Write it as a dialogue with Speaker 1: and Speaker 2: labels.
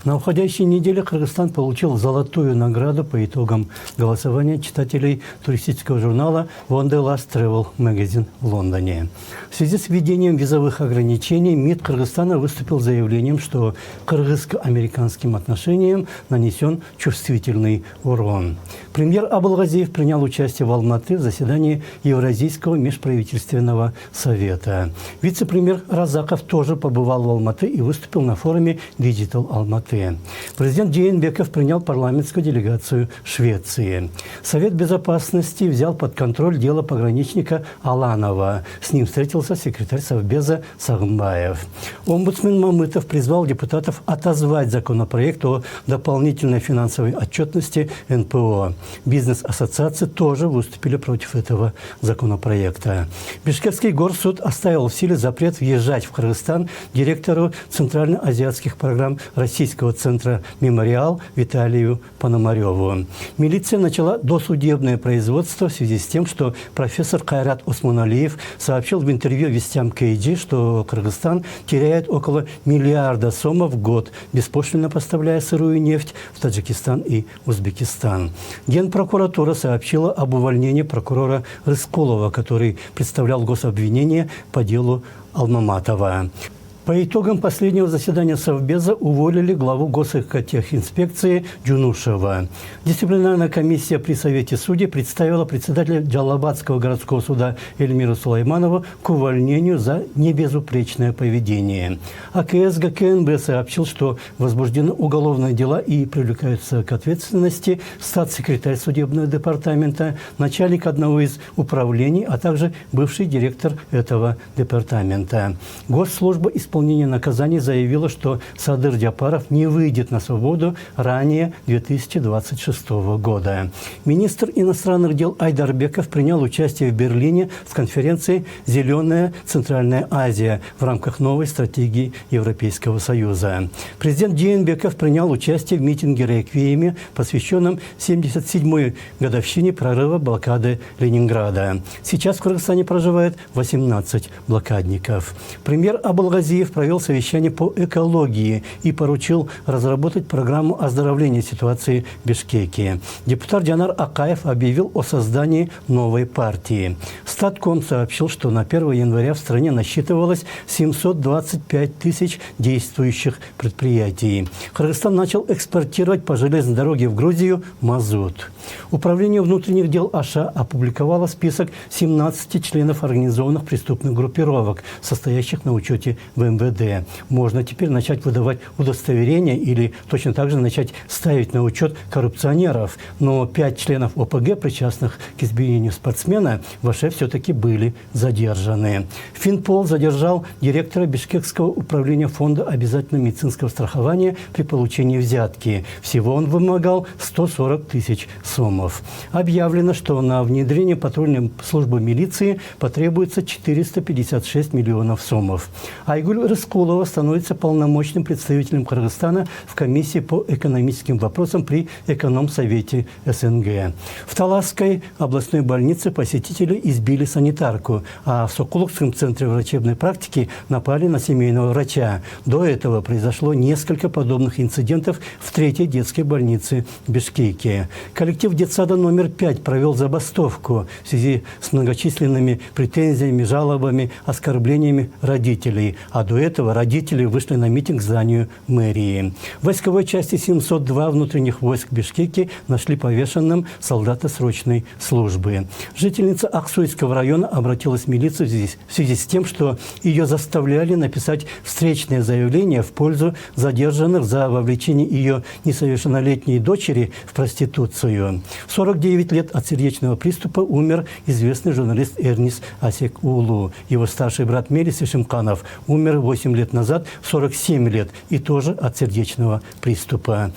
Speaker 1: На уходящей неделе Кыргызстан получил золотую награду по итогам голосования читателей туристического журнала Wanderlust Travel Magazine в Лондоне. В связи с введением визовых ограничений МИД Кыргызстана выступил с заявлением, что кыргызско-американским отношениям нанесен чувствительный урон. Премьер Абылгазиев принял участие в Алматы в заседании Евразийского межправительственного совета. Вице-премьер Разаков тоже побывал в Алматы и выступил на форуме Digital Алматы. Президент Жээнбеков принял парламентскую делегацию Швеции. Совет безопасности взял под контроль дело пограничника Аланова. С ним встретился секретарь Совбеза Сагымбаев. Омбудсмен Мамытов призвал депутатов отозвать законопроект о дополнительной финансовой отчетности НПО. Бизнес-ассоциации тоже выступили против этого законопроекта. Бишкекский горсуд оставил в силе запрет въезжать в Кыргызстан директору Центральноазиатских программ Российского центра «Мемориал» Виталию Пономареву. Милиция начала досудебное производство в связи с тем, что профессор Кайрат Осмоналиев сообщил в интервью «Вестям КG», что Кыргызстан теряет около миллиарда сомов в год, беспошлинно поставляя сырую нефть в Таджикистан и Узбекистан. Генпрокуратура сообщила об увольнении прокурора Рыскулова, который представлял гособвинение по делу Алмаматова. По итогам последнего заседания Совбеза уволили главу Госэкотехинспекции Джунушева. Дисциплинарная комиссия при Совете судей представила председателя Джалалабадского городского суда Эльмиру Сулайманову к увольнению за небезупречное поведение. АКС ГКНБ сообщил, что возбуждены уголовные дела и привлекаются к ответственности статс-секретарь судебного департамента, начальник одного из управлений, а также бывший директор этого департамента. Госслужба исполнения наказаний заявила, что Садыр Джапаров не выйдет на свободу ранее 2026 года. Министр иностранных дел Айдарбеков принял участие в Берлине в конференции «Зеленая Центральная Азия» в рамках новой стратегии Европейского Союза. Президент Жээнбеков принял участие в митинге «Реквиеме», посвященном 77-й годовщине прорыва блокады Ленинграда. Сейчас в Кыргызстане проживает 18 блокадников. Премьер Абылгазиев провел совещание по экологии и поручил разработать программу оздоровления ситуации в Бишкеке. Депутат Жанар Акаев объявил о создании новой партии. Статком сообщил, что на 1 января в стране насчитывалось 725 тысяч действующих предприятий. Кыргызстан начал экспортировать по железной дороге в Грузию мазут. Управление внутренних дел США опубликовало список 17 членов организованных преступных группировок, состоящих на учете в МВД. Можно теперь начать выдавать удостоверения или точно так же начать ставить на учет коррупционеров. Но 5 членов ОПГ, причастных к избиению спортсмена, в Аше все-таки были задержаны. Финпол задержал директора Бишкекского управления фонда обязательного медицинского страхования при получении взятки. Всего он вымогал 140 тысяч сомов. Объявлено, что на внедрение патрульной службы милиции потребуется 456 миллионов сомов. Айгуль Рыскулова становится полномочным представителем Кыргызстана в комиссии по экономическим вопросам при Экономсовете СНГ. В Таласской областной больнице посетители избили санитарку, а в Сокулукском центре врачебной практики напали на семейного врача. До этого произошло несколько подобных инцидентов в 3-й детской больнице в Бишкеке. Коллектив детсада номер 5 провел забастовку в связи с многочисленными претензиями, жалобами, оскорблениями родителей. А до этого родители вышли на митинг к зданию мэрии. В войсковой части 702 внутренних войск Бишкеки нашли повешенным солдата срочной службы. Жительница Аксуйского района обратилась в милицию в связи с тем, что ее заставляли написать встречное заявление в пользу задержанных за вовлечение ее несовершеннолетней дочери в проституцию. В 49 лет от сердечного приступа умер известный журналист Эрнис Асек-Улу. Его старший брат Мелис Ишимканов умер 8 лет назад, в 47 лет, и тоже от сердечного приступа.